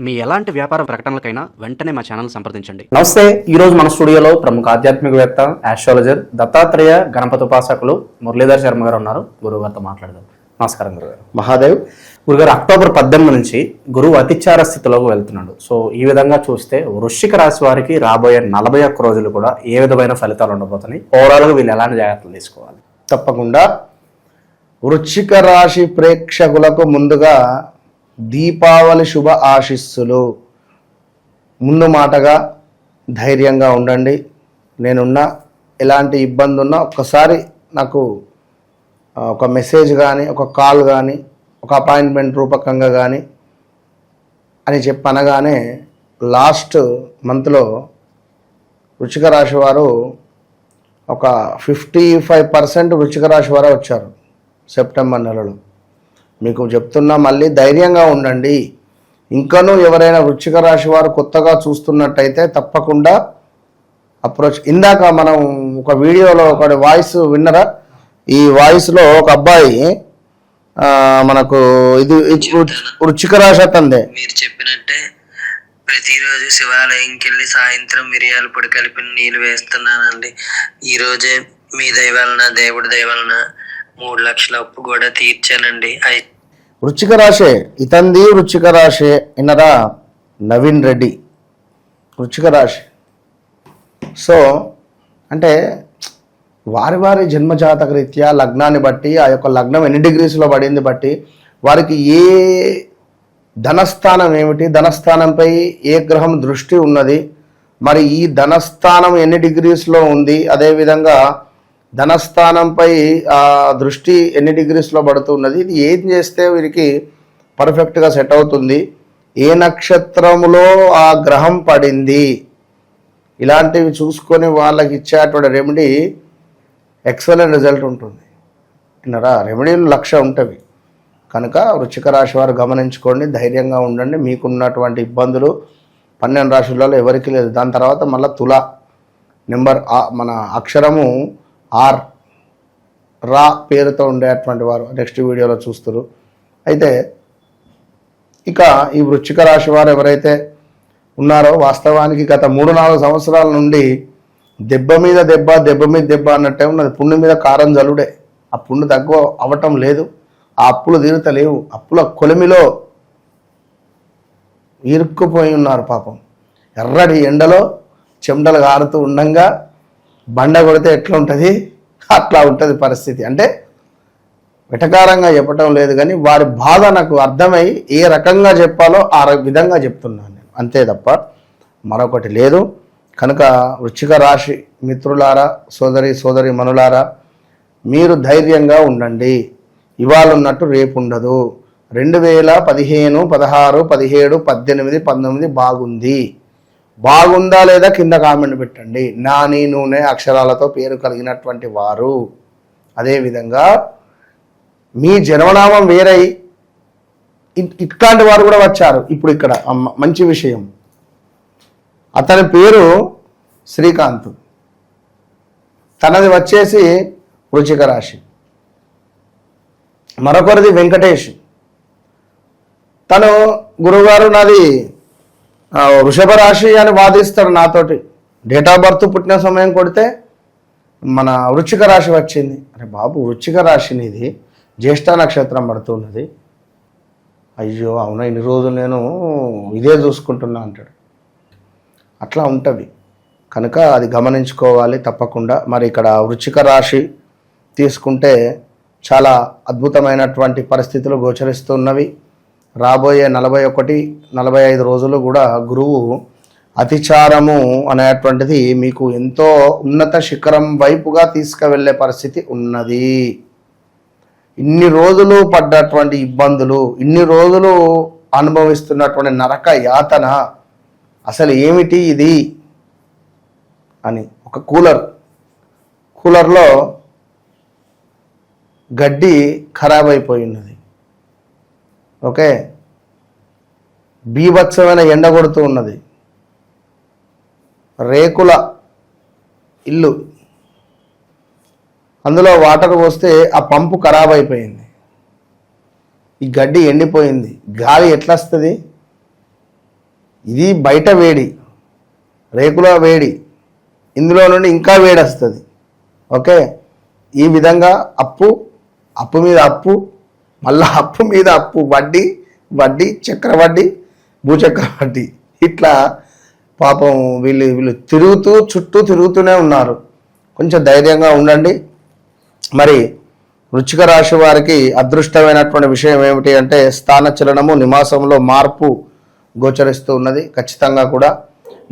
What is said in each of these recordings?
మీ ఎలాంటి వ్యాపార ప్రకటనలకైనా వెంటనే మా ఛానల్ సంప్రదించండి. నమస్తే. ఈరోజు మన స్టూడియోలో ప్రముఖ ఆధ్యాత్మికవేత్త, ఆస్ట్రాలజర్, దత్తాత్రేయ గణపతి ఉపాసకులు మురళీధర్ శర్మ గారు ఉన్నారు. గురువు గారితో మాట్లాడదాం. నమస్కారం గురుగారు. మహాదేవ్. గురుగారు, అక్టోబర్ 18 నుంచి గురువు అతిచార స్థితిలోకి వెళ్తున్నాడు. సో ఈ విధంగా చూస్తే వృశ్చిక రాశి వారికి రాబోయే 41 రోజులు కూడా ఏ విధమైన ఫలితాలు ఉండబోతున్నాయి? ఓవరాల్గా వీళ్ళు ఎలాంటి జాగ్రత్తలు తీసుకోవాలి? తప్పకుండా వృశ్చిక రాశి ప్రేక్షకులకు ముందుగా దీపావళి శుభ ఆశీస్సులు. ముందు మాటగా ధైర్యంగా ఉండండి. నేనున్నా, ఎలాంటి ఇబ్బంది ఉన్నా ఒక్కసారి నాకు ఒక మెసేజ్ కానీ, ఒక కాల్ కానీ, ఒక అపాయింట్మెంట్ రూపకంగా కానీ అని చెప్పనగానే లాస్ట్ మంత్లో వృశ్చిక రాశి వారు ఒక 55% వృశ్చిక రాశి వారే వచ్చారు సెప్టెంబర్ నెలలో. మీకు చెప్తున్నా, మళ్ళీ ధైర్యంగా ఉండండి. ఇంకనూ ఎవరైనా వృశ్చిక రాశి వారు కొత్తగా చూస్తున్నట్టయితే తప్పకుండా అప్రోచ్. ఇందాక మనం ఒక వీడియోలో ఒక వాయిస్ విన్నరా? ఈ వాయిస్లో ఒక అబ్బాయి మనకు ఇది వృశ్చిక రాశి అతందే. మీరు చెప్పినట్టే ప్రతిరోజు శివాలయంకి వెళ్ళి సాయంత్రం మిరియాల పొడి కలిపిన నీళ్ళు వేస్తున్నానండి. ఈ రోజే మీ దయ వలన, దేవుడి దయ వలన 3 లక్షల అప్పు కూడా తీర్చానండి. వృశ్చిక రాశి ఇతంది, వృశ్చిక రాశి విన్నరా? నవీన్ రెడ్డి వృశ్చిక రాశి. సో అంటే వారి వారి జన్మజాతక రీత్యా లగ్నాన్ని బట్టి, ఆ యొక్క లగ్నం ఎన్ని డిగ్రీస్లో పడింది బట్టి వారికి ఏ ధనస్థానం ఏమిటి, ధనస్థానంపై ఏ గ్రహం దృష్టి ఉన్నది, మరి ఈ ధనస్థానం ఎన్ని డిగ్రీస్లో ఉంది, అదేవిధంగా ధనస్థానంపై ఆ దృష్టి ఎన్ని డిగ్రీస్లో పడుతున్నది, ఇది ఏం చేస్తే వీరికి పర్ఫెక్ట్గా సెట్ అవుతుంది, ఏ నక్షత్రములో ఆ గ్రహం పడింది, ఇలాంటివి చూసుకొని వాళ్ళకి ఇచ్చేటువంటి రెమెడీ ఎక్సలెంట్ రిజల్ట్ ఉంటుంది. విన్నారా? రెమెడీలు 1,00,000 ఉంటవి. కనుక వృశ్చిక రాశి వారు గమనించుకోండి, ధైర్యంగా ఉండండి. మీకున్నటువంటి ఇబ్బందులు 12 రాశులలో ఎవరికి లేదు. దాని తర్వాత మళ్ళీ తుల నెంబర్, మన అక్షరము ఆర్, రా పేరుతో ఉండేటువంటి వారు నెక్స్ట్ వీడియోలో చూస్తారు. అయితే ఇక ఈ వృశ్చిక రాశి వారు ఎవరైతే ఉన్నారో, వాస్తవానికి గత 3-4 సంవత్సరాల నుండి దెబ్బ మీద దెబ్బ, దెబ్బ మీద దెబ్బ అన్నట్టే ఉన్నది. పుండు మీద కారం జలుడే. ఆ పుండు తక్కువ అవ్వటం లేదు, ఆ అప్పులు తీరుతలేవు. అప్పుల కొలిమిలో ఇరుక్కుపోయి ఉన్నారు పాపం. ఎర్రటి ఎండలో చెమటలు కారుతూ ఉండంగా బండ కొడితే ఎట్లా ఉంటుంది, అట్లా ఉంటుంది పరిస్థితి. అంటే వెటకారంగా చెప్పటం లేదు, కానీ వారి బాధ నాకు అర్థమై ఏ రకంగా చెప్పాలో ఆ విధంగా చెప్తున్నాను నేను, అంతే తప్ప మరొకటి లేదు. కనుక వృశ్చిక రాశి మిత్రులారా, సోదరి మనులారా, మీరు ధైర్యంగా ఉండండి. ఇవాళ ఉన్నట్టు రేపు ఉండదు. 2015, 16, 17, 18, 19 బాగుంది. బాగుందా లేదా కింద కామెంట్ పెట్టండి. నాని నూనె అక్షరాలతో పేరు కలిగినటువంటి వారు, అదేవిధంగా మీ జన్మనామం వేరై ఇట్లాంటి వారు కూడా వచ్చారు. ఇప్పుడు ఇక్కడ మంచి విషయం, అతని పేరు శ్రీకాంత్, తనది వచ్చేసి వృశ్చిక రాశి. మరొకరిది వెంకటేష్, తను గురువుగారు నాది వృషభ రాశి అని వాదిస్తాడు నాతోటి. డేట్ ఆఫ్ బర్త్ పుట్టిన సమయం కొడితే మన వృశ్చిక రాశి వచ్చింది. అరే బాబు, వృశ్చిక రాశి నీది జ్యేష్ఠ నక్షత్రం పడుతున్నది. అయ్యో అవునా, ఇన్ని రోజులు నేను ఇదే చూసుకుంటున్నా అంటాడు. అట్లా ఉంటుంది. కనుక అది గమనించుకోవాలి తప్పకుండా. మరి ఇక్కడ వృశ్చిక రాశి తీసుకుంటే చాలా అద్భుతమైనటువంటి పరిస్థితులు గోచరిస్తున్నవి. రాబోయే 41-45 రోజులు కూడా గురువు అతిచారము అనేటువంటిది మీకు ఎంతో ఉన్నత శిఖరం వైపుగా తీసుకువెళ్ళే పరిస్థితి ఉన్నది. ఇన్ని రోజులు పడ్డటువంటి ఇబ్బందులు, ఇన్ని రోజులు అనుభవిస్తున్నటువంటి నరక యాతన అసలు ఏమిటి ఇది అని, ఒక కూలర్లో గడ్డి ఖరాబ్ అయిపోయినది. ఓకే, బీభత్సమైన ఎండ కొడుతూ ఉన్నది. రేకుల ఇల్లు, అందులో వాటర్ పోస్తే ఆ పంపు ఖరాబ్ అయిపోయింది. ఈ గడ్డి ఎండిపోయింది. గాలి ఎట్లా వస్తుంది? ఇది బయట వేడి, రేకుల వేడి, ఇందులో నుండి ఇంకా వేడి వస్తుంది. ఓకే, ఈ విధంగా అప్పు మీద అప్పు, మళ్ళా అప్పు మీద అప్పు, వడ్డీ చక్రవడ్డీ, భూచక్రవడ్డీ, ఇట్లా పాపం వీళ్ళు చుట్టూ తిరుగుతూనే ఉన్నారు. కొంచెం ధైర్యంగా ఉండండి. మరి వృశ్చిక రాశి వారికి అదృష్టమైనటువంటి విషయం ఏమిటి అంటే స్థానచలనము, నివాసంలో మార్పు గోచరిస్తూ ఉన్నది. ఖచ్చితంగా కూడా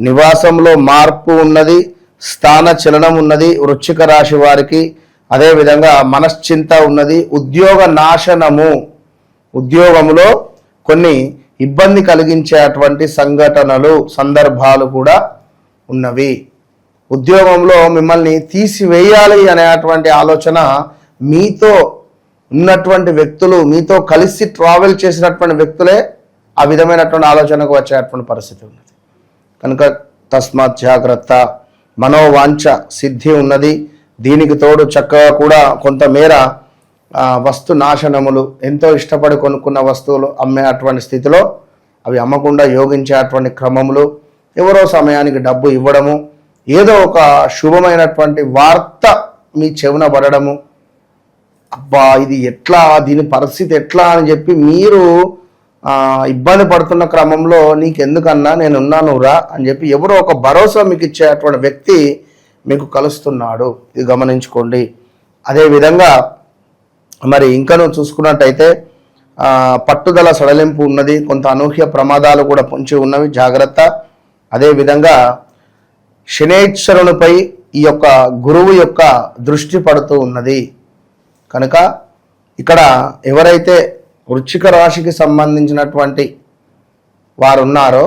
నివాసంలో మార్పు ఉన్నది, స్థానచలనం ఉన్నది వృశ్చిక రాశి వారికి. అదేవిధంగా మనశ్చింత ఉన్నది. ఉద్యోగ నాశనము, ఉద్యోగంలో కొన్ని ఇబ్బంది కలిగించేటువంటి సంఘటనలు, సందర్భాలు కూడా ఉన్నవి. ఉద్యోగంలో మిమ్మల్ని తీసివేయాలి అనేటువంటి ఆలోచన, మీతో ఉన్నటువంటి వ్యక్తులు, మీతో కలిసి ట్రావెల్ చేసినటువంటి వ్యక్తులే ఆ విధమైనటువంటి ఆలోచనకు వచ్చేటువంటి పరిస్థితి ఉన్నది. కనుక తస్మాత్ జాగ్రత్త. మనోవాంఛ సిద్ధి ఉన్నది. దీనికి తోడు చక్కగా కూడా కొంతమేర వస్తు నాశనములు, ఎంతో ఇష్టపడి కొనుక్కున్న వస్తువులు అమ్మే అటువంటి స్థితిలో అవి అమ్మకుండా యోగించేటువంటి క్రమములు, ఎవరో సమయానికి డబ్బు ఇవ్వడము, ఏదో ఒక శుభమైనటువంటి వార్త మీ చెవున పడడము, అబ్బా ఇది ఎట్లా, దీని పరిస్థితి ఎట్లా అని చెప్పి మీరు ఇబ్బంది పడుతున్న క్రమంలో నీకెందుకన్నా నేనున్నాను రా అని చెప్పి ఎవరో ఒక భరోసా మీకు ఇచ్చేటువంటి వ్యక్తి మీకు కలుస్తున్నాడు. ఇది గమనించుకోండి. అదేవిధంగా మరి ఇంకనూ చూసుకున్నట్టయితే పట్టుదల సడలింపు ఉన్నది. కొంత అనూహ్య ప్రమాదాలు కూడా పొంచి ఉన్నవి, జాగ్రత్త. అదేవిధంగా శనేశ్వరునిపై ఈ యొక్క గురువు యొక్క దృష్టి పడుతూ ఉన్నది. కనుక ఇక్కడ ఎవరైతే వృశ్చిక రాశికి సంబంధించినటువంటి వారు ఉన్నారో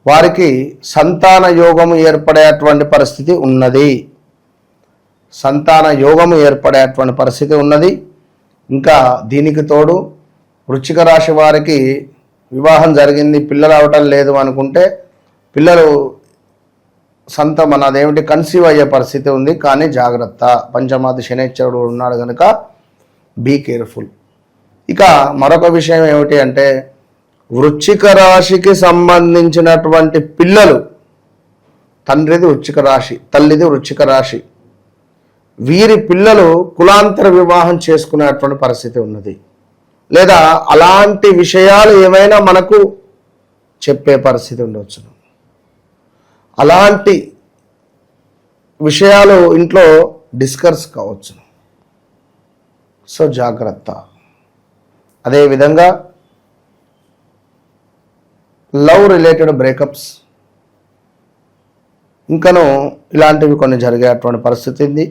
వారికి సంతాన యోగము ఏర్పడేటువంటి పరిస్థితి ఉన్నది. సంతాన యోగము ఏర్పడేటువంటి పరిస్థితి ఉన్నది. ఇంకా దీనికి తోడు వృశ్చిక రాశి వారికి వివాహం జరిగింది, పిల్లలు అవటం లేదు అనుకుంటే పిల్లలు అదేమిటి కన్సీవ్ అయ్యే పరిస్థితి ఉంది. కానీ జాగ్రత్త, పంచమాది శనేశ్వరుడు ఉన్నాడు కనుక బీ కేర్ఫుల్. ఇక మరొక విషయం ఏమిటి అంటే వృశ్చిక రాశికి సంబంధించినటువంటి పిల్లలు, తండ్రిది వృశ్చిక రాశి, తల్లిది వృశ్చిక రాశి, వీరి పిల్లలు కులాంతర వివాహం చేసుకునేటువంటి పరిస్థితి ఉన్నది. లేదా అలాంటి విషయాలు ఏమైనా మనకు చెప్పే పరిస్థితి ఉండవచ్చును. అలాంటి విషయాలు ఇంట్లో డిస్కస్ కావచ్చు. సో జాగ్రత్త. అదేవిధంగా లవ్ రిలేటెడ్ బ్రేకప్స్ ఇంకను ఇలాంటివి కొన్ని జరిగేటువంటి పరిస్థితి ఉంది.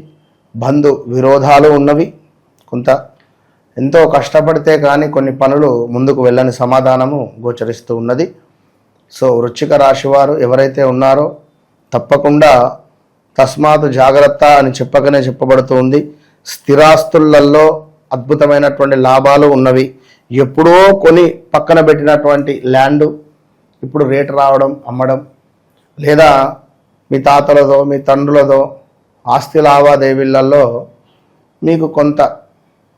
బంధు విరోధాలు ఉన్నవి. కొంత ఎంతో కష్టపడితే కానీ కొన్ని పనులు ముందుకు వెళ్ళని సమాధానము గోచరిస్తూ ఉన్నది. సో వృశ్చిక రాశి వారు ఎవరైతే ఉన్నారో తప్పకుండా తస్మాత్ జాగ్రత్త అని చెప్పకనే చెప్పబడుతూ ఉంది. స్థిరాస్తులలో అద్భుతమైనటువంటి లాభాలు ఉన్నవి. ఎప్పుడో కొని పక్కన పెట్టినటువంటి ల్యాండ్ ఇప్పుడు రేటు రావడం, అమ్మడం, లేదా మీ తాతలదో మీ తండ్రులదో ఆస్తి లావాదేవీలలో మీకు కొంత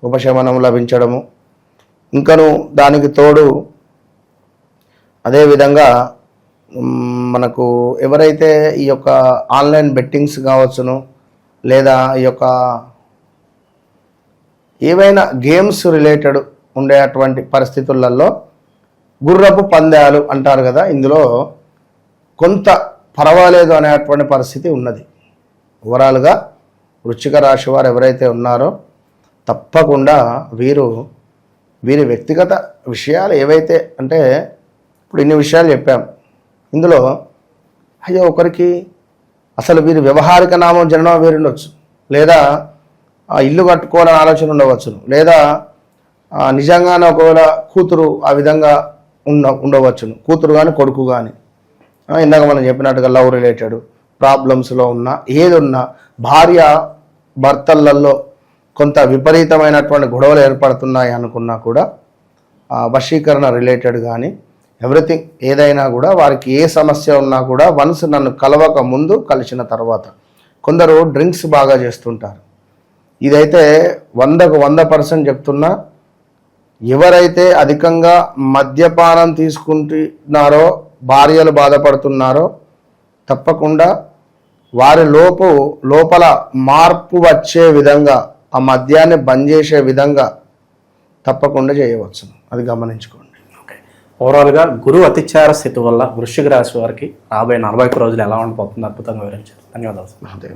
ఉపశమనం లభించడము. ఇంకను దానికి తోడు అదేవిధంగా మనకు ఎవరైతే ఈ యొక్క ఆన్లైన్ బెట్టింగ్స్ కావచ్చును, లేదా ఈ యొక్క ఏవైనా గేమ్స్ రిలేటెడ్ ఉండేటువంటి పరిస్థితులలో గుర్రపు పందాలు అంటారు కదా, ఇందులో కొంత పర్వాలేదు అనేటువంటి పరిస్థితి ఉన్నది. ఓవరాల్గా వృశ్చిక రాశి వారు ఎవరైతే ఉన్నారో తప్పకుండా వీరి వ్యక్తిగత విషయాలు ఏవైతే అంటే ఇప్పుడు ఇన్ని విషయాలు చెప్పాం. ఇందులో అయ్యో ఒకరికి అసలు వీరి వ్యవహారిక నామం జననం వేరు ఉండవచ్చు, లేదా ఇల్లు కట్టుకోవాలని ఆలోచన ఉండవచ్చును, లేదా నిజంగానే ఒకవేళ కూతురు ఆ విధంగా ఉండవచ్చును, కూతురు కానీ కొడుకు కానీ. ఇందాక మనం చెప్పినట్టుగా లవ్ రిలేటెడ్ ప్రాబ్లమ్స్లో ఉన్న ఏది ఉన్నా, భార్య భర్తలలో కొంత విపరీతమైనటువంటి గొడవలు ఏర్పడుతున్నాయి అనుకున్నా కూడా వశీకరణ రిలేటెడ్ కానీ ఎవ్రీథింగ్ ఏదైనా కూడా వారికి ఏ సమస్య ఉన్నా కూడా వన్స్ నన్ను కలవక ముందు కలిసిన తర్వాత. కొందరు డ్రింక్స్ బాగా చేస్తుంటారు. ఇదైతే 100% చెప్తున్నా, ఎవరైతే అధికంగా మద్యపానం తీసుకుంటున్నారో, భార్యలు బాధపడుతున్నారో, తప్పకుండా వారి లోపల మార్పు వచ్చే విధంగా, ఆ మద్యాన్ని బంద్ చేసే విధంగా తప్పకుండా చేయవచ్చు. అది గమనించుకోండి. ఓకే, ఓవరాల్గా గురువు అతిచార స్థితి వల్ల వృశ్చిక రాశి వారికి రాబోయే 41 రోజులు ఎలా ఉండబోతుంది అద్భుతంగా వివరించారు. ధన్యవాదాలు. అంతే.